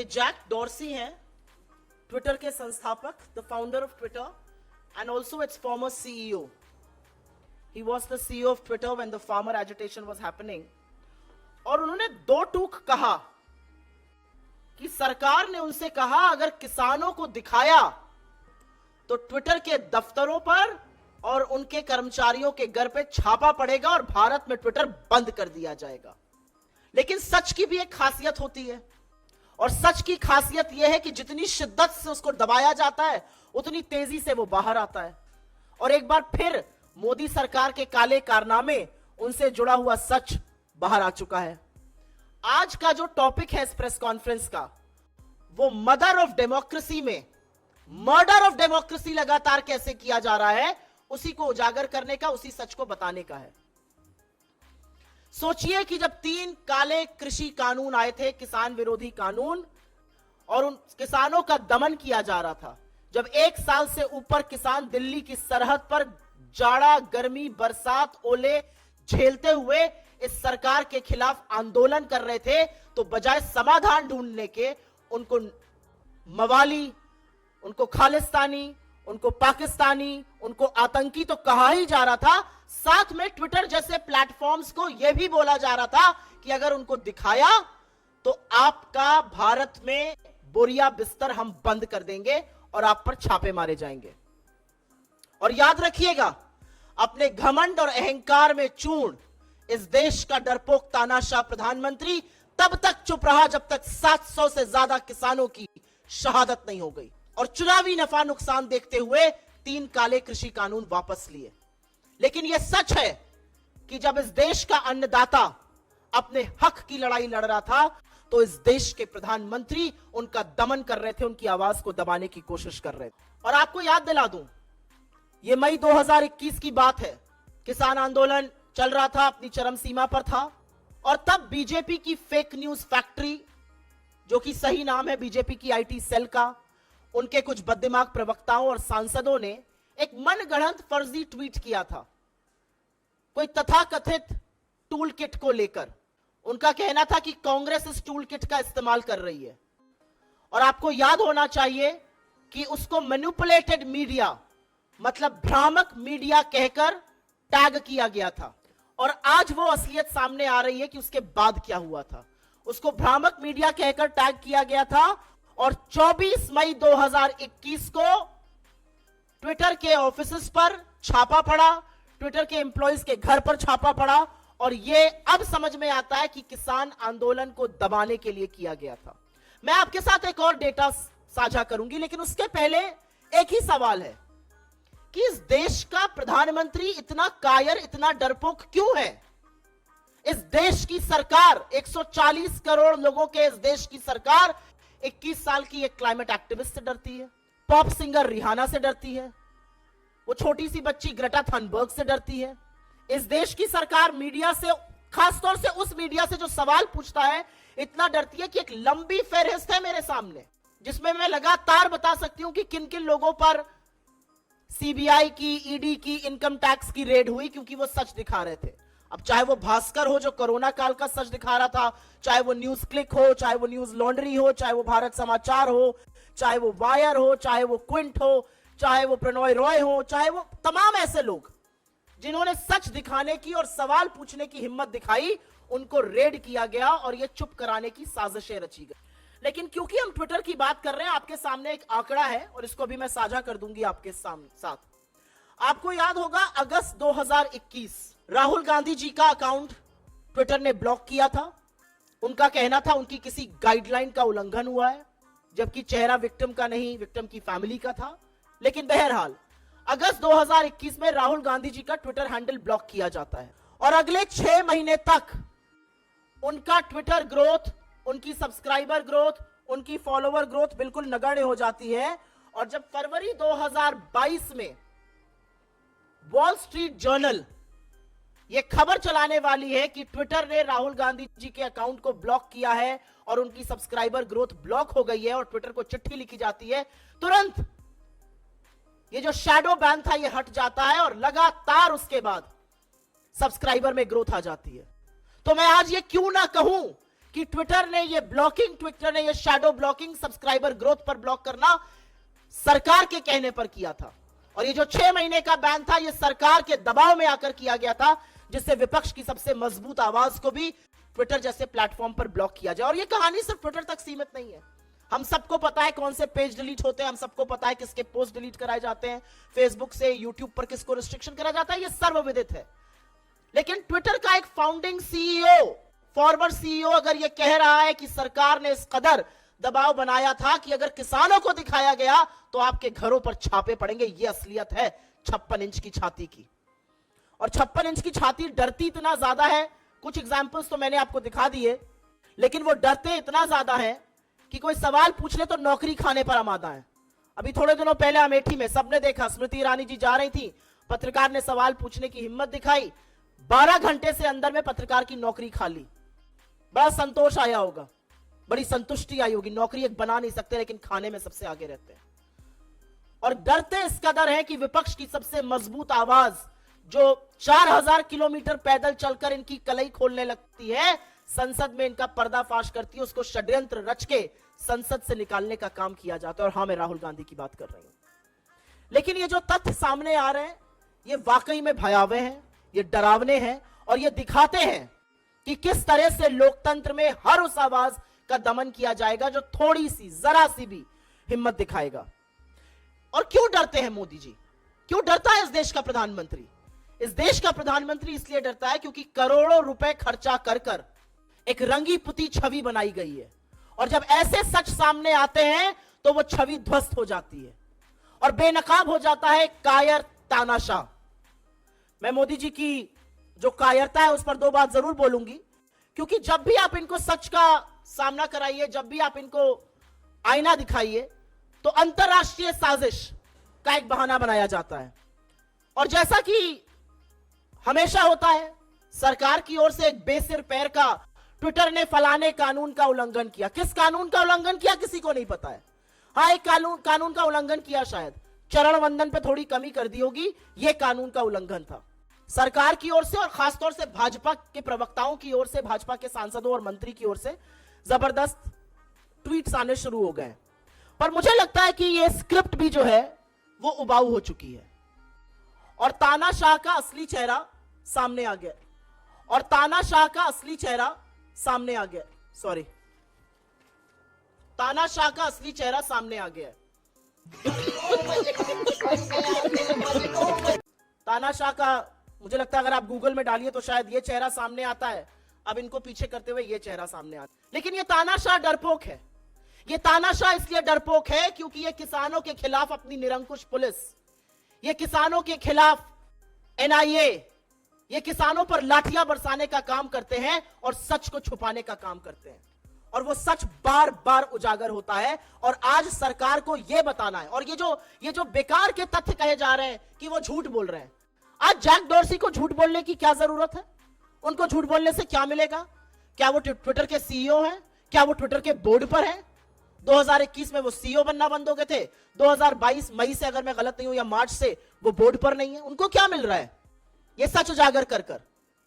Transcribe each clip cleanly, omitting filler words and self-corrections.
Jack Dorsey हैं, Twitter के संस्थापक, the founder of Twitter and also it's farmer CEO. He was the CEO of Twitter when the farmer agitation was happening. और उन्होंने दो टूक कहा कि सरकार ने उनसे कहा अगर किसानों को दिखाया तो ट्विटर के दफ्तरों पर और उनके कर्मचारियों के घर पे छापा पड़ेगा और भारत में ट्विटर बंद कर दिया जाएगा. लेकिन सच की भी एक खासियत होती है, और सच की खासियत यह है कि जितनी शिद्दत से उसको दबाया जाता है उतनी तेजी से वो बाहर आता है. और एक बार फिर मोदी सरकार के काले कारनामे, उनसे जुड़ा हुआ सच बाहर आ चुका है. आज का जो टॉपिक है इस प्रेस कॉन्फ्रेंस का, वो मदर ऑफ डेमोक्रेसी में मर्डर ऑफ डेमोक्रेसी लगातार कैसे किया जा रहा है, उसी को उजागर करने का, उसी सच को बताने का है. सोचिए कि जब 3 काले कृषि कानून आए थे, किसान विरोधी कानून, और उन किसानों का दमन किया जा रहा था, जब 1 साल से ऊपर किसान दिल्ली की सरहद पर जाड़ा, गर्मी, बरसात, ओले झेलते हुए इस सरकार के खिलाफ आंदोलन कर रहे थे, तो बजाय समाधान ढूंढने के उनको मवाली, उनको खालिस्तानी, उनको पाकिस्तानी, उनको आतंकी तो कहा ही जा रहा था. साथ में ट्विटर जैसे प्लेटफॉर्म्स को यह भी बोला जा रहा था कि अगर उनको दिखाया तो आपका भारत में बोरिया बिस्तर हम बंद कर देंगे और आप पर छापे मारे जाएंगे. और याद रखिएगा, अपने घमंड और अहंकार में चूर्ण इस देश का डरपोक तानाशाह प्रधानमंत्री तब तक चुप रहा जब तक 700 से ज्यादा किसानों की शहादत नहीं हो गई, और चुनावी नफा नुकसान देखते हुए 3 काले कृषि कानून वापस लिए. लेकिन यह सच है कि जब इस देश का अन्नदाता अपने हक की लड़ाई लड़ रहा था, तो इस देश के प्रधानमंत्री उनका दमन कर रहे थे, उनकी आवाज को दबाने की कोशिश कर रहे थे. और आपको याद दिला दूं, यह मई 2021 की बात है. किसान आंदोलन चल रहा था, अपनी चरम सीमा पर था, और तब बीजेपी की फेक न्यूज फैक्ट्री, जो कि सही नाम है बीजेपी की आईटी सेल का, उनके कुछ बददिमाग प्रवक्ताओं और सांसदों ने एक मनगढ़ंत फर्जी ट्वीट किया था कोई तथाकथित टूल किट को लेकर. उनका कहना था कि कांग्रेस इस टूल किट का इस्तेमाल कर रही है, और आपको याद होना चाहिए कि उसको मैनिपुलेटेड मीडिया, मतलब भ्रामक मीडिया कहकर टैग किया गया था. और आज वो असलियत सामने आ रही है कि उसके बाद क्या हुआ था. उसको भ्रामक मीडिया कहकर टैग किया गया था, और 24 मई 2021 को ट्विटर के ऑफिसेस पर छापा पड़ा, ट्विटर के एम्प्लॉइज के घर पर छापा पड़ा, और यह अब समझ में आता है कि किसान आंदोलन को दबाने के लिए किया गया था. मैं आपके साथ एक और डेटा साझा करूंगी, लेकिन उसके पहले एक ही सवाल है कि इस देश का प्रधानमंत्री इतना कायर, इतना डरपोक क्यों है? इस देश की सरकार, 140 करोड़ लोगों के इस देश की सरकार 21 साल की एक क्लाइमेट एक्टिविस्ट से डरती है, पॉप सिंगर रिहाना से डरती है, वो छोटी सी बच्ची ग्रेटा थनबर्ग से डरती है. इस देश की सरकार मीडिया से, खासतौर से उस मीडिया से जो सवाल पूछता है, इतना डरती है कि एक लंबी फेहरिस्त है मेरे सामने, जिसमें मैं लगातार बता सकती हूं कि किन किन लोगों पर सीबीआई की, ईडी की, इनकम टैक्स की रेड हुई, क्योंकि वो सच दिखा रहे थे. अब चाहे वो भास्कर हो जो कोरोना काल का सच दिखा रहा था, चाहे वो न्यूज क्लिक हो, चाहे वो न्यूज लॉन्ड्री हो, चाहे वो भारत समाचार हो, चाहे वो वायर हो, चाहे वो क्विंट हो, चाहे वो प्रणॉय रॉय हो, चाहे वो तमाम ऐसे लोग जिन्होंने सच दिखाने की और सवाल पूछने की हिम्मत दिखाई, उनको रेड किया गया और ये चुप कराने की साजिशें रची गई. लेकिन क्योंकि हम ट्विटर की बात कर रहे हैं, आपके सामने एक आंकड़ा है और इसको भी मैं साझा कर दूंगी आपके साथ. आपको याद होगा, अगस्त 2021 राहुल गांधी जी का अकाउंट ट्विटर ने ब्लॉक किया था. उनका कहना था उनकी किसी गाइडलाइन का उल्लंघन हुआ है, जबकि चेहरा विक्टिम का नहीं, विक्टिम की फैमिली का था. लेकिन बहरहाल अगस्त 2021 में राहुल गांधी जी का ट्विटर हैंडल ब्लॉक किया जाता है, और अगले 6 महीने तक उनका ट्विटर ग्रोथ, उनकी सब्सक्राइबर ग्रोथ, उनकी फॉलोवर ग्रोथ बिल्कुल नगण्य हो जाती है. और जब फरवरी 2022 में वॉल स्ट्रीट जर्नल यह खबर चलाने वाली है कि ट्विटर ने राहुल गांधी जी के अकाउंट को ब्लॉक किया है और उनकी सब्सक्राइबर ग्रोथ ब्लॉक हो गई है, और ट्विटर को चिट्ठी लिखी जाती है, तुरंत ये जो शैडो बैन था ये हट जाता है, और लगातार उसके बाद सब्सक्राइबर में ग्रोथ आ जाती है. तो मैं आज ये क्यों ना कहूं कि ट्विटर ने ये शैडो ब्लॉकिंग, सब्सक्राइबर ग्रोथ पर ब्लॉक करना सरकार के कहने पर किया था। और ये जो 6 महीने का बैन था, ये सरकार के दबाव में आकर किया गया था, जिससे विपक्ष की सबसे मजबूत आवाज को भी ट्विटर जैसे प्लेटफॉर्म पर ब्लॉक किया जाए। और ये कहानी सिर्फ ट्विटर तक सीमित नहीं है। हम सबको पता है कौन से पेज डिलीट होते हैं, हम सबको पता है किसके पोस्ट डिलीट कराए जाते हैं, फेसबुक से यूट्यूब पर किसको रिस्ट्रिक्शन करा जाता है, ये सर्वविदित है। लेकिन ट्विटर का एक फाउंडिंग सीईओ, फॉरवर्ड सीईओ अगर ये कह रहा है कि सरकार ने इस कदर दबाव बनाया था कि अगर किसानों को दिखाया गया तो आपके घरों पर छापे पड़ेंगे, ये असलियत है 56 इंच की छाती की। और 56 इंच की छाती डरती इतना ज्यादा है, कुछ एग्जाम्पल्स तो मैंने आपको दिखा दिए, लेकिन वो डरते इतना ज्यादा है कि कोई सवाल पूछ ले तो नौकरी खाने पर आमादा है। अभी थोड़े दिनों पहले अमेठी में सबने देखा, स्मृति ईरानी जी जा रही थी, पत्रकार ने सवाल पूछने की हिम्मत दिखाई, 12 घंटे से अंदर में पत्रकार की नौकरी खा ली। बड़ा संतोष आया होगा, बड़ी संतुष्टि आई होगी। नौकरी एक बना नहीं सकते, लेकिन खाने में सबसे आगे रहते हैं। और डरते इस कदर है कि विपक्ष की सबसे मजबूत आवाज, जो 4000 किलोमीटर पैदल चलकर इनकी कलई खोलने लगती है, संसद में इनका पर्दाफाश करती है, उसको षड्यंत्र रच के संसद से निकालने का काम किया जाता है। और हाँ, मैं राहुल गांधी की बात कर रही हूं। लेकिन ये जो तथ्य सामने आ रहे हैं, ये वाकई में भयावह हैं, ये डरावने हैं, और ये दिखाते हैं कि किस तरह से लोकतंत्र में हर उस आवाज का दमन किया जाएगा जो थोड़ी सी, जरा सी भी हिम्मत दिखाएगा। और क्यों डरते हैं मोदी जी? क्यों डरता है इस देश का प्रधानमंत्री? इस देश का प्रधानमंत्री इसलिए डरता है क्योंकि करोड़ों रुपए खर्चा कर कर एक रंगी पुती छवि बनाई गई है, और जब ऐसे सच सामने आते हैं तो वो छवि ध्वस्त हो जाती है और बेनकाब हो जाता है कायर तानाशाह। मैं मोदी जी की जो कायरता है उस पर 2 बात जरूर बोलूंगी, क्योंकि जब भी आप इनको सच का सामना कराइए, जब भी आप इनको आईना दिखाइए, तो अंतरराष्ट्रीय साजिश का एक बहाना बनाया जाता है। और जैसा कि हमेशा होता है, सरकार की ओर से एक बेसिर पैर का ट्विटर ने फलाने कानून का उल्लंघन किया। किस कानून का उल्लंघन किया किसी को नहीं पता है। हाँ, एक कानून का उल्लंघन किया, शायद चरण वंदन पे थोड़ी कमी कर दी होगी, यह कानून का उल्लंघन था। सरकार की ओर से और खासतौर से भाजपा के प्रवक्ताओं की ओर से, भाजपा के सांसदों और मंत्री की ओर से जबरदस्त ट्वीट्स आने शुरू हो गए। पर मुझे लगता है कि यह स्क्रिप्ट भी जो है वो उबाऊ हो चुकी है, और तानाशाह का असली चेहरा सामने आ गया, और तानाशाह का असली चेहरा सामने आ गया। सॉरी, तानाशाह का असली चेहरा सामने आ गया। तानाशाह का मुझे लगता है अगर आप गूगल में डालिए तो शायद ये चेहरा सामने आता है। अब इनको पीछे करते हुए ये चेहरा सामने आता है। लेकिन ये तानाशाह डरपोक है। ये तानाशाह इसलिए डरपोक है क्योंकि ये किसानों के खिलाफ अपनी निरंकुश पुलिस, ये किसानों के खिलाफ एनआईए, ये किसानों पर लाठियां बरसाने का काम करते हैं और सच को छुपाने का काम करते हैं। और वो सच बार बार उजागर होता है, और आज सरकार को यह बताना है। और ये जो बेकार के तथ्य कहे जा रहे हैं कि वो झूठ बोल रहे हैं, आज जैक डॉर्सी को झूठ बोलने की क्या जरूरत है? उनको झूठ बोलने से क्या मिलेगा? क्या वो ट्विटर के सीईओ हैं? क्या वो ट्विटर के बोर्ड पर हैं? 2021 में वो सीईओ बनना बंद हो गए थे, 2022 मई से अगर मैं गलत नहीं हूं या मार्च से वो बोर्ड पर नहीं है। उनको क्या मिल रहा है ये सच उजागर कर कर?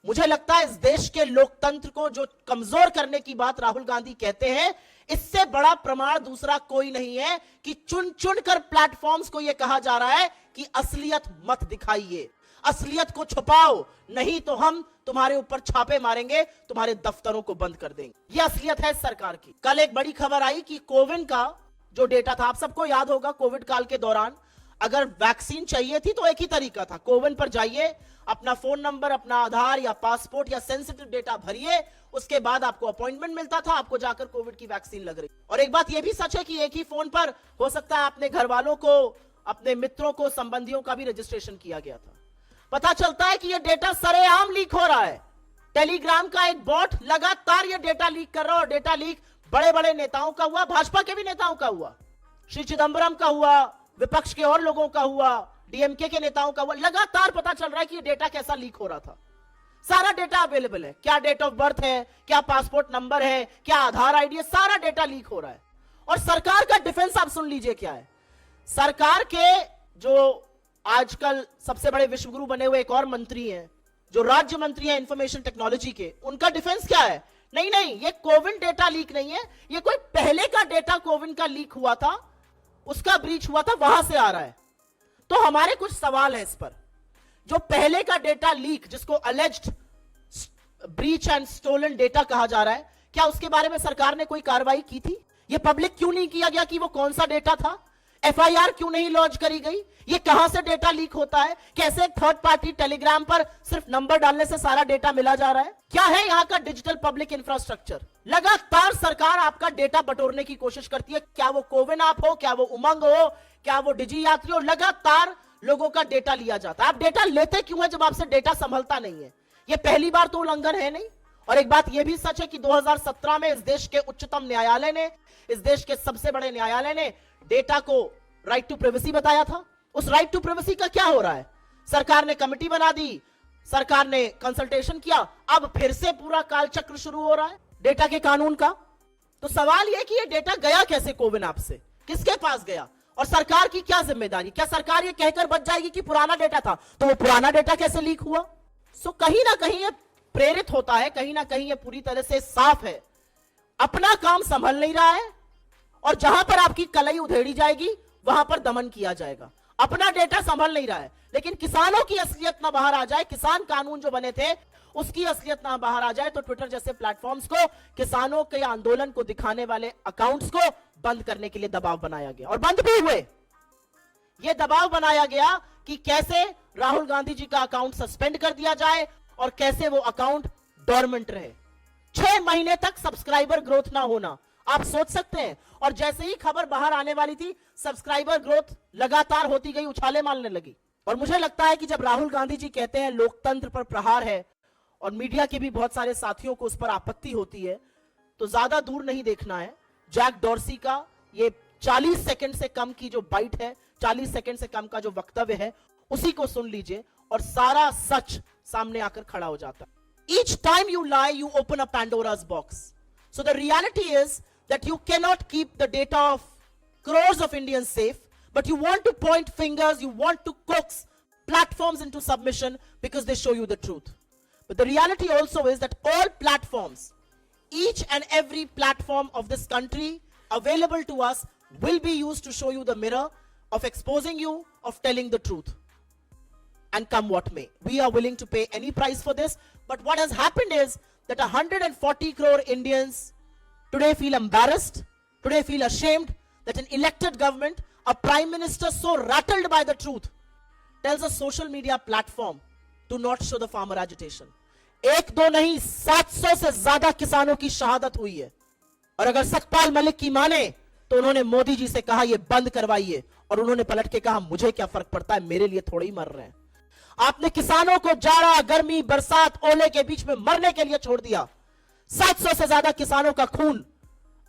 मुझे लगता है इस देश के लोकतंत्र को जो कमजोर करने की बात राहुल गांधी कहते हैं, इससे बड़ा प्रमाण दूसरा कोई नहीं है कि चुन चुन कर प्लेटफॉर्म्स को यह कहा जा रहा है कि असलियत मत दिखाइए, असलियत को छुपाओ, नहीं तो हम तुम्हारे ऊपर छापे मारेंगे, तुम्हारे दफ्तरों को बंद कर देंगे। यह असलियत है सरकार की। कल एक बड़ी खबर आई कि कोविन का जो डेटा था, आप सबको याद होगा कोविड काल के दौरान अगर वैक्सीन चाहिए थी तो एक ही तरीका था, कोविन पर जाइए, अपना फोन नंबर, अपना आधार या पासपोर्ट या सेंसिटिव डेटा भरिए, उसके बाद आपको अपॉइंटमेंट मिलता था, आपको जाकर कोविड की वैक्सीन लग रही। और एक बात यह भी सच है कि एक ही फोन पर हो सकता है अपने घर वालों को, अपने मित्रों को, संबंधियों का भी रजिस्ट्रेशन किया गया था। पता चलता है कि यह डेटा सरेआम लीक हो रहा है। टेलीग्राम का एक बॉट लगातार यह डेटा लीक कर रहा है, और डेटा लीक बड़े बड़े नेताओं का हुआ, भाजपा के भी नेताओं का हुआ, श्री चिदंबरम का हुआ, विपक्ष के और लोगों का हुआ, डीएमके के नेताओं का हुआ। लगातार पता चल रहा है कि ये डेटा कैसा लीक हो रहा था। सारा डेटा अवेलेबल है, क्या डेट ऑफ बर्थ है, क्या पासपोर्ट नंबर है, क्या आधार आईडी है, सारा डेटा लीक हो रहा है। और सरकार का डिफेंस आप सुन लीजिए क्या है। सरकार के जो आजकल सबसे बड़े विश्वगुरु बने हुए एक और मंत्री हैं, जो राज्य मंत्री हैं इंफॉर्मेशन टेक्नोलॉजी के, उनका डिफेंस क्या है? नहीं नहीं, ये कोविन डेटा लीक नहीं है, ये कोई पहले का डेटा कोविन का लीक हुआ था, उसका ब्रीच हुआ था, वहां से आ रहा है। तो हमारे कुछ सवाल है इस पर। जो पहले का डेटा लीक, जिसको alleged breach and stolen data कहा जा रहा है, क्या उसके बारे में सरकार ने कोई कार्रवाई की थी? ये पब्लिक क्यों नहीं किया गया कि वो कौन सा डेटा था? एफआईआर क्यों नहीं लॉन्च करी गई? ये कहां से डेटा लीक होता है? कैसे एक थर्ड पार्टी टेलीग्राम पर सिर्फ नंबर डालने से सारा डेटा मिला जा रहा है? क्या है यहां का डिजिटल पब्लिक इंफ्रास्ट्रक्चर? लगातार सरकार आपका डेटा बटोरने की कोशिश करती है, क्या वो कोविन ऐप हो, क्या वो उमंग हो, क्या वो डिजी यात्री हो, लगातार लोगों का डेटा लिया जाता है। आप डेटा लेते क्यों है जब आपसे डेटा संभलता नहीं है? ये पहली बार तो उल्लंघन है नहीं। और एक बात यह भी सच है कि 2017 में इस देश के उच्चतम न्यायालय ने, इस देश के सबसे बड़े न्यायालय ने डेटा को राइट टू प्राइवेसी बताया था। उस राइट टू प्राइवेसी का क्या हो रहा है? सरकार ने कमेटी बना दी, सरकार ने कंसल्टेशन किया, अब फिर से पूरा कालचक्र शुरू हो रहा है डेटा के कानून का। तो सवाल यह कि ये डेटा गया कैसे कोविन ऐप से, किसके पास गया, और सरकार की क्या जिम्मेदारी? क्या सरकार ये कहकर बच जाएगी कि पुराना डेटा था, तो वो पुराना डेटा कैसे लीक हुआ? सो कहीं ना कहीं ये प्रेरित होता है, कहीं ना कहीं ये पूरी तरह से साफ है, अपना काम संभल नहीं रहा है, और जहां पर आपकी कलई उधेड़ी जाएगी वहां पर दमन किया जाएगा। अपना डेटा संभल नहीं रहा है, लेकिन किसानों की असलियत ना बाहर आ जाए, किसान कानून जो बने थे उसकी असलियत ना बाहर आ जाए, तो ट्विटर जैसे प्लेटफॉर्म्स को, किसानों के आंदोलन को दिखाने वाले अकाउंट्स को बंद करने के लिए दबाव बनाया गया, और बंद भी हुए। यह दबाव बनाया गया कि कैसे राहुल गांधी जी का अकाउंट सस्पेंड कर दिया जाए और कैसे वो अकाउंट डोरमेंट रहे। 6 महीने तक सब्सक्राइबर ग्रोथ ना होना, आप सोच सकते हैं। और जैसे ही खबर बाहर आने वाली थी, सब्सक्राइबर ग्रोथ लगातार होती गई, उछाले मारने लगी। और मुझे लगता है कि जब राहुल गांधी जी कहते हैं लोकतंत्र पर प्रहार है, और मीडिया के भी बहुत सारे साथियों को उस पर आपत्ति होती है, तो ज्यादा दूर नहीं देखना है। जैक डॉर्सी का ये 40 सेकंड से कम की जो बाइट है, 40 सेकंड से कम का जो वक्तव्य है, उसी को सुन लीजिए और सारा सच सामने आकर खड़ा हो जाता है। Each time you lie, you open a Pandora's box. So the reality is that you cannot keep the data of crores of Indians safe, but you want to point fingers, you want to coax platforms into submission because they show you the truth. But the reality also is that all platforms, each and every platform of this country available to us will be used to show you the mirror of exposing you, of telling the truth. And come what may, we are willing to pay any price for this. But what has happened is that 140 crore Indians today feel embarrassed, today feel ashamed that an elected government, a prime minister so rattled by the truth, tells a social media platform to not show the farmer agitation. एक दो नहीं, 700 से ज्यादा किसानों की शहादत हुई है। और अगर सतपाल मलिक की माने तो उन्होंने मोदी जी से कहा ये बंद करवाइए, और उन्होंने पलट के कहा मुझे क्या फर्क पड़ता है, मेरे लिए थोड़े ही मर रहे हैं। आपने किसानों को जाड़ा, गर्मी, बरसात, ओले के बीच में मरने के लिए छोड़ दिया। 700 से ज्यादा किसानों का खून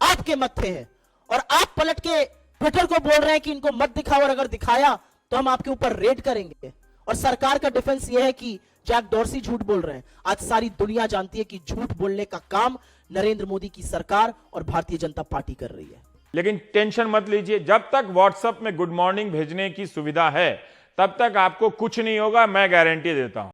आपके मत्थे है, और आप पलट के ट्विटर को बोल रहे हैं कि इनको मत दिखाओ, और अगर दिखाया तो हम आपके ऊपर रेड करेंगे। और सरकार का डिफेंस यह है कि जैक डॉर्सी झूठ बोल रहे हैं। आज सारी दुनिया जानती है कि झूठ बोलने का काम नरेंद्र मोदी की सरकार और भारतीय जनता पार्टी कर रही है। लेकिन टेंशन मत लीजिए, जब तक व्हाट्सएप में गुड मॉर्निंग भेजने की सुविधा है तब तक आपको कुछ नहीं होगा, मैं गारंटी देता हूं।